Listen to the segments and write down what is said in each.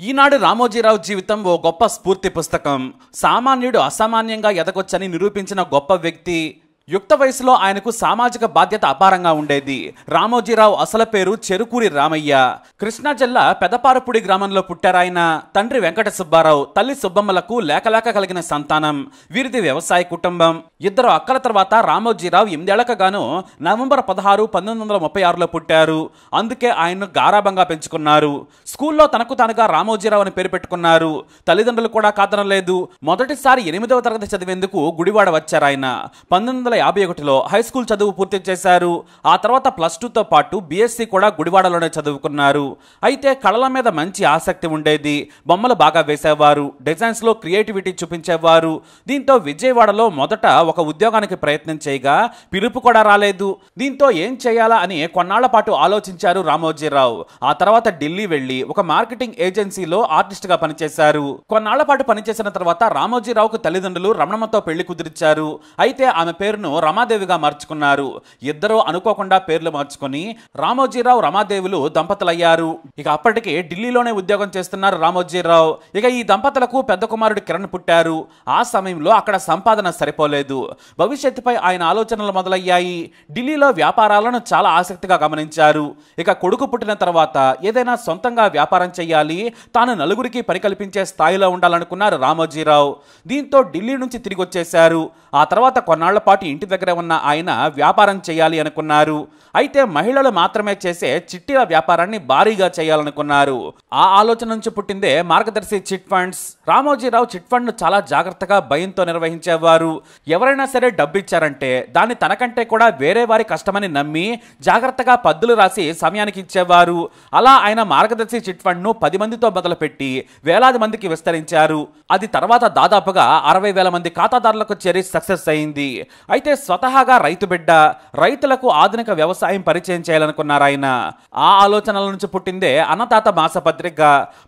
ఈనాడు రామోజీరావు జీవితం ఓ గొప్ప స్ఫూర్తి పుస్తకం. సామాన్యుడు అసామాన్యంగా ఎదగొచ్చని నిరూపించిన గొప్ప వ్యక్తి. యుక్త వయసులో ఆయనకు సామాజిక బాధ్యత అపారంగా ఉండేది. రామోజీరావు అసలు పేరు చెరుకూరి రామయ్య. కృష్ణా జిల్లా పెదపారపుడి గ్రామంలో పుట్టారాయన. తండ్రి వెంకట సుబ్బారావు, తల్లి సుబ్బమ్మలకు లేకలేక కలిగిన సంతానం. వీరిది వ్యవసాయ కుటుంబం. ఇద్దరు అక్కల తర్వాత రామోజీరావు 8 ఏళ్లకు గాను నవంబర్ 16, 1936లో పుట్టారు. అందుకే ఆయన్ను గారాబంగా పెంచుకున్నారు. స్కూల్లో తనకు తానుగా రామోజీరావు అని పేరు పెట్టుకున్నారు. తల్లిదండ్రులు కూడా కాదనలేదు. మొదటిసారి 8వ తరగతి చదివేందుకు గుడివాడ వచ్చారాయన. 1951లో హై స్కూల్ చదువు పూర్తి చేశారు. ఆ తర్వాత +2తో పాటు BSc కూడా గుడివాడలోనే చదువుకున్నారు. అయితే కళల మీద మంచి ఆసక్తి ఉండేది. బొమ్మలు బాగా వేసేవారు. డిజైన్స్ లో క్రియేటివిటీ చూపించేవారు. దీంతో విజయవాడలో మొదట ఒక ఉద్యోగానికి ప్రయత్నం చేయగా పిలుపు కూడా రాలేదు. దీంతో ఏం చేయాలా అని కొన్నాళ్ల పాటు ఆలోచించారు రామోజీరావు. ఆ తర్వాత ఢిల్లీ వెళ్లి ఒక మార్కెటింగ్ ఏజెన్సీలో ఆర్టిస్ట్ గా పనిచేశారు. కొన్నాళ్ల పాటు పనిచేసిన తర్వాత రామోజీరావుకు తల్లిదండ్రులు రమణమ్మతో పెళ్లి కుదిర్చారు. అయితే ఆమె పేరును రమాదేవిగా మార్చుకున్నారు. ఇద్దరు అనుకోకుండా పేర్లు మార్చుకుని రామోజీరావు రమాదేవులు దంపతులయ్యారు. ఇక అప్పటికి ఢిల్లీలోనే ఉద్యోగం చేస్తున్నారు రామోజీరావు. ఇక ఈ దంపతులకు పెద్ద కుమారుడు కిరణ్ పుట్టారు. ఆ సమయంలో అక్కడ సంపాదన సరిపోలేదు. భవిష్యత్తుపై ఆయన ఆలోచనలు మొదలయ్యాయి. ఢిల్లీలో వ్యాపారాలను చాలా ఆసక్తిగా గమనించారు. ఇక కొడుకు పుట్టిన తర్వాత ఏదైనా సొంతంగా వ్యాపారం చేయాలి, తాను నలుగురికి పని కల్పించే స్థాయిలో ఉండాలనుకున్నారు రామోజీరావు. దీంతో ఢిల్లీ నుంచి తిరిగి వచ్చేశారు. ఆ తర్వాత కొన్నాళ్ల పాటు ఇంటి దగ్గర ఉన్న ఆయన వ్యాపారం చేయాలి అనుకున్నారు. అయితే మహిళలు మాత్రమే చేసే చిట్టీల వ్యాపారాన్ని భారీగా చేయాలనుకున్నారు. ఆ ఆలోచన నుంచి పుట్టిందే మార్గదర్శి chit funds. Ramoji Rao chit fund చాలా జాగ్రత్తగా భయంతో నిర్వహించేవారు. ఎవరైనా సరే డబ్బు ఇచ్చారంటే దాన్ని తనకంటే కూడా వేరే వారి కష్టమని నమ్మి జాగ్రత్తగా పద్దులు రాసి సమయానికి ఇచ్చేవారు. అలా ఆయన మార్గదర్శి చిట్ ఫండ్ ను 10 మందితో మొదలుపెట్టి వేలాది మందికి విస్తరించారు. అది తర్వాత దాదాపుగా 60,000 మంది ఖాతాదారులకు చేరి సక్సెస్ అయింది. అయితే స్వతహాగా రైతు బిడ్డ, రైతులకు ఆధునిక వ్యవసాయం పరిచయం చేయాలనుకున్నారు ఆయన. ఆ ఆలోచనల నుంచి పుట్టిందే అన్నదాత మాసపత్రిక.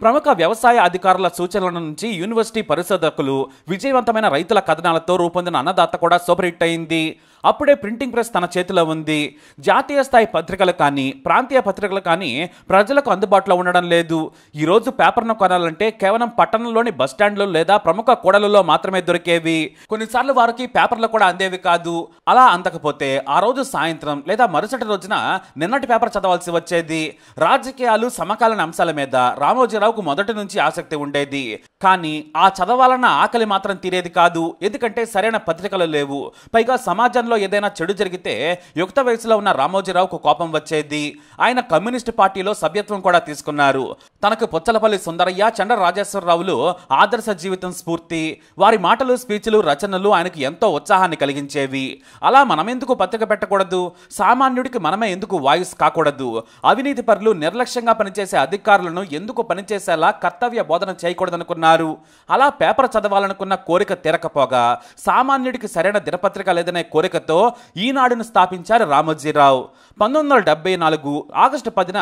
ప్రముఖ వ్యవసాయ అధికారుల సూచనల నుంచి యూనివర్సిటీ పరిశోధకులు విజయవంతమైన రైతుల కథనాలతో రూపొందిన అన్నదాత కూడా సూపర్ హిట్ అయింది. అప్పుడే ప్రింటింగ్ ప్రెస్ తన చేతిలో ఉంది. జాతీయ స్థాయి పత్రికలు కానీ ప్రాంతీయ పత్రికలు కానీ ప్రజలకు అందుబాటులో ఉండడం లేదు. ఈరోజు పేపర్ను కొనాలంటే కేవలం పట్టణంలోని బస్టాండ్లు లేదా ప్రముఖ కూడలలో మాత్రమే దొరికేవి. కొన్నిసార్లు వారికి పేపర్లు కూడా అందేవి కాదు. అలా అందకపోతే ఆ రోజు సాయంత్రం లేదా మరుసటి రోజున నిన్నటి పేపర్ చదవాల్సి వచ్చేది. రాజకీయాలు, సమకాలీన అంశాల మీద రామోజీరావుకు మొదటి నుంచి ఆసక్తి ఉండేది. కానీ ఆ చదవాలన్న ఆకలి మాత్రం తీరేది కాదు. ఎందుకంటే సరైన పత్రికలు లేవు. పైగా సమాజంలో ఏదైనా చెడు జరిగితే యుక్త వయసులో ఉన్న రామోజీరావుకు కోపం వచ్చేది. ఆయన కమ్యూనిస్ట్ పార్టీలో సభ్యత్వం కూడా తీసుకున్నారు. తనకు పుచ్చలపల్లి సుందరయ్య, చండ్ర రాజేశ్వరరావులు ఆదర్శ జీవితం స్ఫూర్తి. వారి మాటలు, స్పీచ్లు, రచనలు ఆయనకు ఎంతో ఉత్సాహాన్ని కలిగించేవి. అలా మనమెందుకు పత్రిక పెట్టకూడదు? సామాన్యుడికి మనమే ఎందుకు వాయిస్ కాకూడదు? అవినీతి పరులు, నిర్లక్ష్యంగా పనిచేసే అధికారులను ఎందుకు పనిచేసేలా కర్తవ్య బోధన చేయకూడదనుకున్నారు. అలా పేపర్ చదవాలనుకున్న కోరిక తీరకపోగా సామాన్యుడికి సరైన దినపత్రిక లేదనే కోరికతో ఈనాడును స్థాపించారు రామోజీరావు. 1974 ఆగస్టు 10న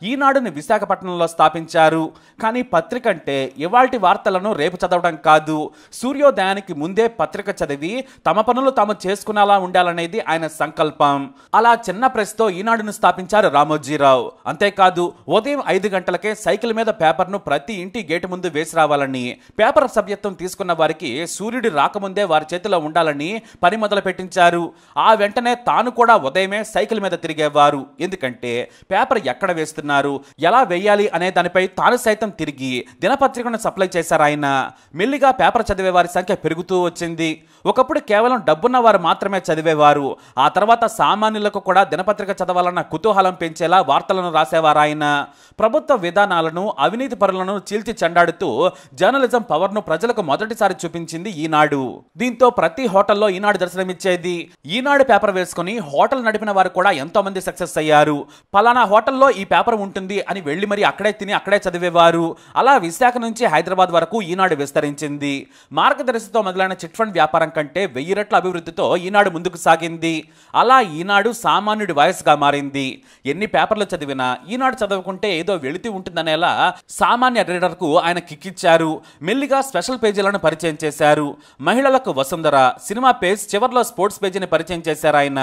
ఈనాడుని విశాఖపట్నంలో స్థాపించారు. కానీ పత్రిక అంటే ఇవాల్టి వార్తలను రేపు చదవడం కాదు. సూర్యోదయానికి ముందే పత్రిక చదివి తమ పనులు తాము చేసుకునేలా ఉండాలనేది ఆయన సంకల్పం. అలా చిన్న ప్రెస్తో ఈనాడును స్థాపించారు రామోజీరావు. అంతేకాదు ఉదయం 5 గంటలకే సైకిల్ మీద పేపర్ను ప్రతి ఇంటి గేటు ముందు వేసి రావాలని, పేపర్ సభ్యత్వం తీసుకున్న వారికి సూర్యుడి రాకముందే వారి చేతిలో ఉండాలని పని మొదలు పెట్టించారు. ఆ వెంటనే తాను కూడా ఉదయమే సైకిల్ మీద తిరిగేవారు. ఎందుకంటే పేపర్ ఎక్కడ వేస్తున్నారు, ఎలా వేయాలి అనే దానిపై తాను సైతం తిరిగి దినపత్రికను సప్లై చేశారు ఆయన. మెల్లిగా పేపర్ చదివే వారి సంఖ్య పెరుగుతూ వచ్చింది. ఒకప్పుడు కేవలం డబ్బున్న వారు మాత్రమే చదివేవారు. ఆ తర్వాత సామాన్యులకు కూడా దినపత్రిక చదవాలన్న కుతూహలం పెంచేలా వార్తలను రాసేవారు ఆయన. ప్రభుత్వ విధానాలను, అవినీతి పరులను చీల్చి చెండాడుతూ జర్నలిజం పవర్ను ప్రజలకు మొదటిసారి చూపించింది ఈనాడు. దీంతో ప్రతి హోటల్లో ఈనాడు దర్శనమిచ్చేది. ఈనాడు పేపర్ వేసుకుని హోటల్ నడిపిన వారు కూడా ఎంతో మంది సక్సెస్ అయ్యారు. పలానా హోటల్లో ఈ పేపర్ ఉంటుంది అని వెళ్లి మరి అక్కడే తిని అక్కడే చదివేవారు. అలా విశాఖ నుంచి హైదరాబాద్ వరకు ఈనాడు విస్తరించింది. మార్గదర్శితో మొదలైన చిట్ ఫండ్ వ్యాపారం కంటే 1000 రెట్ల అభివృద్ధితో ఈనాడు ముందుకు సాగింది. అలా ఈనాడు సామాన్యుడి వాయిస్గా మారింది. ఎన్ని పేపర్లు చదివినా ఈనాడు చదవకుంటే ఏదో వెళితి ఉంటుందనేలా సామాన్య రీడర్కు ఆయన కిక్కిచ్చారు. మెల్లిగా స్పెషల్ పేజీలను పరిచయం చేశారు. మహిళలకు వసుంధర, సినిమా పేజ్, చివర్లో స్పోర్ట్స్ పేజీని పరిచయం చేశారు ఆయన.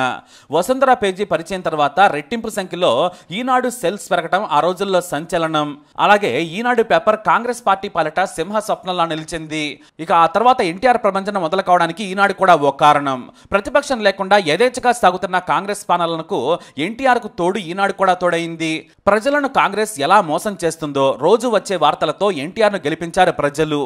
వసుంధర పేజీ పరిచయం తర్వాత తర్వాత రెట్టింపు సంఖ్యలో ఈనాడు సెల్స్ పెరగటం ఆ రోజుల్లో సంచలనం. అలాగే ఈనాడు పేపర్ కాంగ్రెస్ పార్టీ పాలిట సింహ స్వప్నంలా నిలిచింది. ఇక ఆ తర్వాత ఎన్టీఆర్ ప్రభంజనం మొదలు కావడానికి ఈనాడు కూడా ఓ కారణం. ప్రతిపక్షం లేకుండా యథేచ్ఛగా సాగుతున్న కాంగ్రెస్ పాలనకు ఎన్టీఆర్ కు తోడు ఈనాడు కూడా తోడైంది. ప్రజలను కాంగ్రెస్ ఎలా మోసం చేస్తుందో రోజు వచ్చే వార్తలతో ఎన్టీఆర్ ను గెలిపించారు ప్రజలు.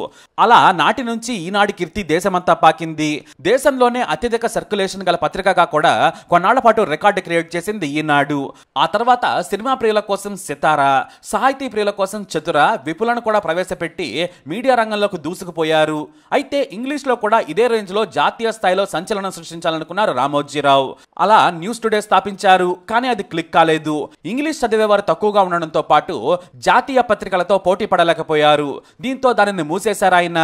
అలా నాటి నుంచి ఈనాడు కీర్తి దేశమంతా పాకింది. దేశంలోనే అత్యధిక సర్క్యులేషన్ గల పత్రికగా కూడా కొన్నాళ్ల పాటు రికార్డు క్రియేట్ చేసింది ఈనాడు. ఆ తర్వాత సినిమా ప్రియుల కోసం సితారా, సాహితీ ప్రియుల కోసం చతుర, విపులను కూడా ప్రవేశపెట్టి మీడియా రంగంలోకి దూసుకుపోయారు. అయితే ఇంగ్లీష్ లో కూడా ఇదే రేంజ్ లో జాతీయ స్థాయిలో సంచలనం సృష్టించాలనుకున్నారు రామోజీరావు. అలా న్యూస్ టుడే స్థాపించారు. కానీ అది క్లిక్ కాలేదు. ఇంగ్లీష్ చదివేవారు తక్కువగా ఉండడంతో పాటు జాతీయ పత్రికలతో పోటీ పడలేకపోయారు. దీంతో దానిని మూసేశారు ఆయన.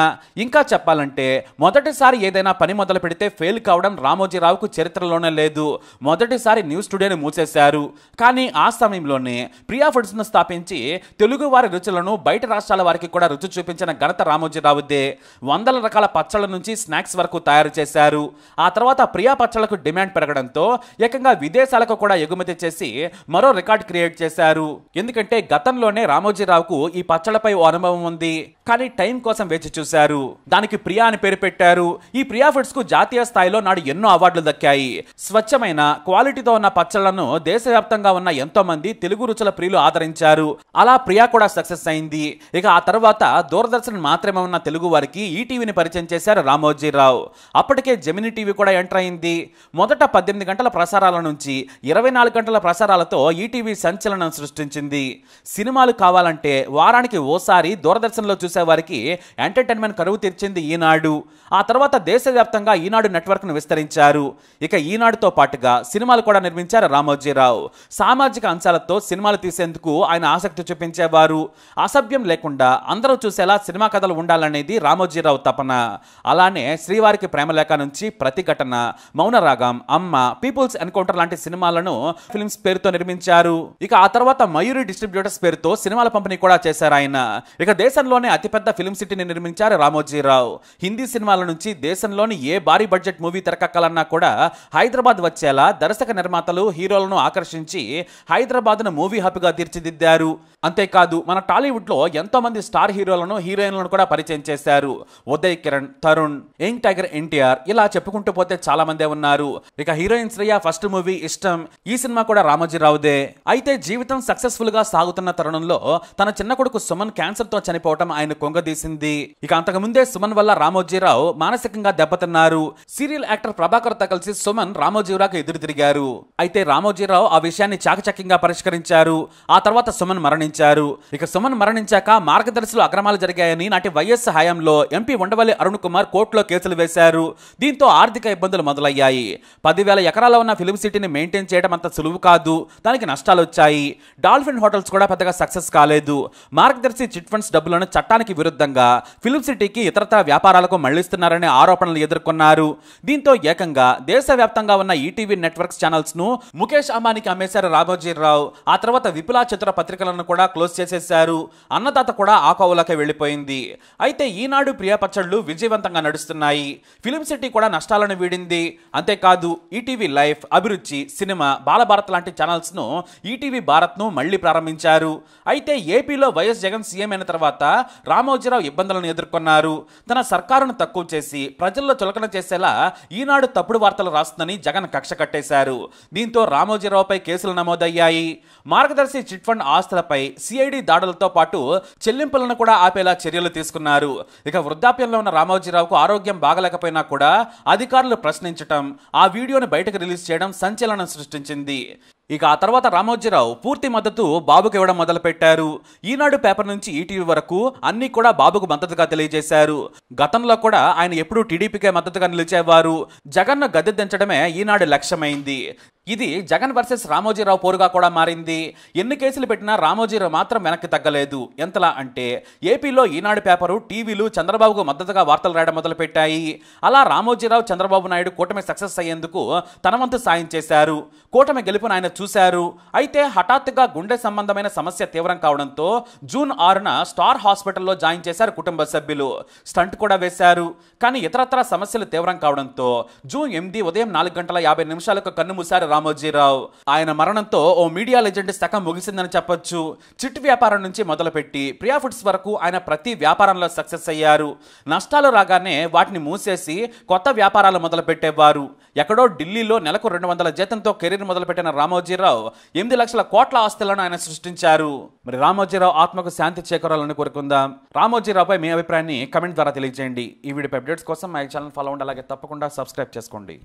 ఇంకా చెప్పాలంటే మొదటిసారి ఏదైనా పని మొదలు పెడితే ఫెయిల్ కావడం రామోజీరావుకు చరిత్రలోనే లేదు. మొదటిసారి న్యూస్ టుడేని మూసేశారు. కానీ ఆ సమయంలోనే ప్రియా ఫుడ్స్ ను స్థాపించి తెలుగు వారి రుచులను బయట రాష్ట్రాల వారికి కూడా రుచి చూపించిన ఘనత రామోజీరావుదే. వందల రకాల పచ్చళ్ళ నుంచి స్నాక్స్ వరకు తయారు చేశారు. ఆ తర్వాత ప్రియా పచ్చళ్లకు డిమాండ్ పెరగడంతో ఏకంగా విదేశాలకు కూడా ఎగుమతి చేసి మరో రికార్డ్ క్రియేట్ చేశారు. ఎందుకంటే గతంలోనే రామోజీరావుకు ఈ పచ్చళ్ళపై ఓ అనుభవం ఉంది. కానీ టైం కోసం వేచి చూశారు. దానికి ప్రియా అని పేరు పెట్టారు. ఈ ప్రియా ఫుడ్స్ కు జాతీయ స్థాయిలో నాడు ఎన్నో అవార్డులు దక్కాయి. స్వచ్ఛమైన క్వాలిటీతో ఉన్న పచ్చళ్లను దేశవ్యాప్తంగా ఉన్న ఎంతో మంది తెలుగు రుచుల ప్రియులు ఆదరించారు. అలా ప్రియా కూడా సక్సెస్ అయింది. ఇక ఆ తర్వాత దూరదర్శన్ మాత్రమే ఉన్న తెలుగు వారికి ఈటీవీని పరిచయం చేశారు రామోజీరావు. అప్పటికే జెమిని టీవీ కూడా ఎంటర్ అయింది. మొదట 18 గంటల ప్రసారాల నుంచి 24 గంటల ప్రసారాలతో ఈటీవీ సంచలనం సృష్టించింది. సినిమాలు కావాలంటే వారానికి ఓసారి దూరదర్శన్లో చూసేవారికి ఎంటర్టైన్మెంట్ కరువు తీర్చింది ఈనాడు. ఆ తర్వాత దేశవ్యాప్తంగా ఈనాడు నెట్వర్క్ను విస్తరించారు. ఇక ఈనాడుతో పాటుగా సినిమాలు కూడా నిర్మించారు రామోజీరావు. సామాజిక అంశాలతో సినిమాలు తీసేందుకు ఆయన ఆసక్తి చూపించేవారు. అసభ్యం లేకుండా అందరూ చూసేలా సినిమా కథలు ఉండాలనేది రామోజీరావు తపన. అలానే శ్రీవారికి ప్రేమలేఖ నుంచి ప్రతిఘటన, మౌనరాగం, అమ్మ, పీపుల్స్ ఎన్కౌంటర్ లాంటి సినిమాలను ఫిల్మ్స్ పేరుతో నిర్మించారు. ఇక ఆ తర్వాత మయూరి డిస్ట్రిబ్యూటర్స్ పేరుతో సినిమాల పంపిణీ కూడా చేశారు ఆయన. ఇక దేశంలోనే అతిపెద్ద ఫిల్మ్ సిటీని నిర్మించారు రామోజీరావు. హిందీ సినిమాల నుంచి దేశంలోని ఏ భారీ బడ్జెట్ మూవీ తెరకెక్కాలన్నా కూడా హైదరాబాద్ వచ్చేలా దర్శక నిర్మాతలు హీరోలను ఆకర్షించి హైదరాబాద్ ను మూవీ హబ్ గా తీర్చిదిద్దారు. అంతేకాదు మన టాలీవుడ్ లో ఎంతో మంది స్టార్ హీరోలను హీరోయిన్లను కూడా పరిచయం చేశారు. ఉదయ్ కిరణ్, తరుణ్, యంగ్ టైగర్ ఎన్టీఆర్, ఇలా చెప్పుకుంటూ పోతే చాలా మందే ఉన్నారు. ఇక హీరోయిన్ శ్రేయ ఫస్ట్ మూవీ ఇష్టం, ఈ సినిమా కూడా రామోజీరావుదే. అయితే జీవితం సక్సెస్ఫుల్ గా సాగుతున్న తరుణంలో తన చిన్న కొడుకు సుమన్ క్యాన్సర్ తో చనిపోవటం ఆయన కొంగదీసింది. ఇక అంతకు ముందే సుమన్ వల్ల రామోజీరావు మానసికంగా దెబ్బతిన్నారు. సీరియల్ యాక్టర్ ప్రభాకర్ తో కలిసి సుమన్ రామోజీరావుకు ఎదురు తిరిగారు. అయితే రామోజీరావు ఆ విషయాన్ని చాకచక్యంగా పరిష్కరించారు. ఆ తర్వాత సుమన్ మరణించారు. ఇక సుమన్ మరణించాక మార్గదర్శిలో అక్రమాలు జరిగాయని నాటి వైఎస్ హయాంలో ఎంపీ ఉండవల్లి అరుణ్ కుమార్ కోర్టులో కేసులు వేశారు. దీంతో ఆర్థిక ఇబ్బందులు మొదలయ్యాయి. 10,000 ఎకరాల ఉన్న ఫిల్మ్ సిటీని మెయింటైన్ చేయడం అంత సులువు కాదు. దానికి నష్టాలు వచ్చాయి. డాల్ఫిన్ హోటల్స్ కూడా పెద్దగా సక్సెస్ కాలేదు. మార్గదర్శి చిట్ ఫండ్స్ డబ్బులను చట్టానికి విరుద్ధంగా ఫిల్మ్ సిటీకి ఇతరత్ర వ్యాపారాలకు మళ్లిస్తున్నారనే ఆరోపణలు ఎదుర్కొన్నారు. దీంతో ఏకంగా దేశవ్యాప్తంగా ఉన్న ఈటీవీ నెట్వర్క్స్ ఛానల్స్ ను ముఖేష్ అంబానీకి అమ్మేశారు రామోజీరావు. ఆ తర్వాత విపులా చతుర పత్రికలను కూడా క్లోజ్ చేసేశారు. అన్నదాత కూడా ఆ కోవలోకి వెళ్లిపోయింది. అయితే ఈనాడు ప్రియా పచ్చళ్లు విజయవంతంగా నడుస్తున్నాయి. ఫిల్మ్ సిటీ కూడా నష్టాలను వీడింది. అంతేకాదు ఈటీవీ లైఫ్, అభిరుచి, సినిమా, బాలభారత్ లాంటి ఛానల్స్ ను ఈటీవీ భారత్ ను మళ్లీ ప్రారంభించారు. అయితే ఏపీలో వైఎస్ జగన్ సీఎం అయిన తర్వాత రామోజీరావు ఇబ్బందులను ఎదుర్కొన్నారు. తన సర్కారును తక్కువ చేసి ప్రజల్లో చులకన చేసేలా ఈనాడు తప్పుడు వార్తలు రాస్తుందని జగన్ కక్ష కట్టేశారు. దీంతో రామోజీరావుపై కేసులు నమోదయ్యాయి. మార్గదర్శి చిట్ ఫండ్ ఆస్తులపై సిఐడి దాడులతో పాటు చెల్లింపులను కూడా ఆపేలా చర్యలు తీసుకున్నారు. ఇక వృద్ధాప్యంలో ఉన్న రామోజీరావుకు ఆరోగ్యం బాగలేకపోయినా కూడా అధికారులు ప్రశ్నించడం, ఆ వీడియోను బయటకు రిలీజ్ చేయడం సంచలనం సృష్టించింది. ఇక ఆ తర్వాత రామోజీరావు పూర్తి మద్దతు బాబుకు ఇవ్వడం మొదలుపెట్టారు. ఈనాడు పేపర్ నుంచి ఈటీవీ వరకు అన్ని కూడా బాబుకు మద్దతుగా తెలియజేశారు. గతంలో కూడా ఆయన ఎప్పుడూ టీడీపీకే మద్దతుగా నిలిచేవారు. జగన్ను గద్దె దించడమే ఈనాడు లక్ష్యమైంది. ఇది జగన్ వర్సెస్ రామోజీరావు పోరుగా కూడా మారింది. ఎన్ని కేసులు పెట్టినా రామోజీరావు మాత్రం వెనక్కి తగ్గలేదు. ఎంతలా అంటే ఏపీలో ఈనాడు పేపరు, టీవీలు చంద్రబాబుకు మద్దతుగా వార్తలు రాయడం మొదలుపెట్టాయి. అలా రామోజీరావు, చంద్రబాబు నాయుడు కూటమి సక్సెస్ అయ్యేందుకు తన వంతు సాయం చేశారు. కూటమి గెలుపును ఆయన చూశారు. అయితే హఠాత్తుగా గుండె సంబంధమైన సమస్య తీవ్రం కావడంతో జూన్ 6న స్టార్ హాస్పిటల్లో జాయిన్ చేశారు కుటుంబ సభ్యులు. స్టంట్ కూడా వేశారు. కానీ ఇతరత్ర సమస్యలు తీవ్రం కావడంతో జూన్ 8 ఉదయం 4:50 కన్ను మూశారు రామోజీరావు. ఆయన మరణంతో ఓ మీడియా లెజెండ్ శకం ముగిసిందని చెప్పొచ్చు. చిట్ వ్యాపారం నుంచి మొదలుపెట్టి ప్రియా ఫుడ్స్ వరకు ఆయన ప్రతి వ్యాపారంలో సక్సెస్ అయ్యారు. నష్టాలు రాగానే వాటిని మూసేసి కొత్త వ్యాపారాలు మొదలు పెట్టేవారు. ఎక్కడో ఢిల్లీలో నెలకు 200 జీతంతో కెరీర్ మొదలుపెట్టిన రామోజీరావు 8 లక్షల కోట్ల ఆస్తులను ఆయన సృష్టించారు. మరి రామోజీరావు ఆత్మకు శాంతి చేకూరాలని కోరుకుందాం. రామోజీరావుపై మీ అభిప్రాయాన్ని కమెంట్ ద్వారా తెలియజేయండి. ఈ వీడియో అప్డేట్స్ కోసం మా ఛానల్ ఫాలో అవ్వండి. అలాగే తప్పకుండా సబ్స్క్రైబ్ చేసుకోండి.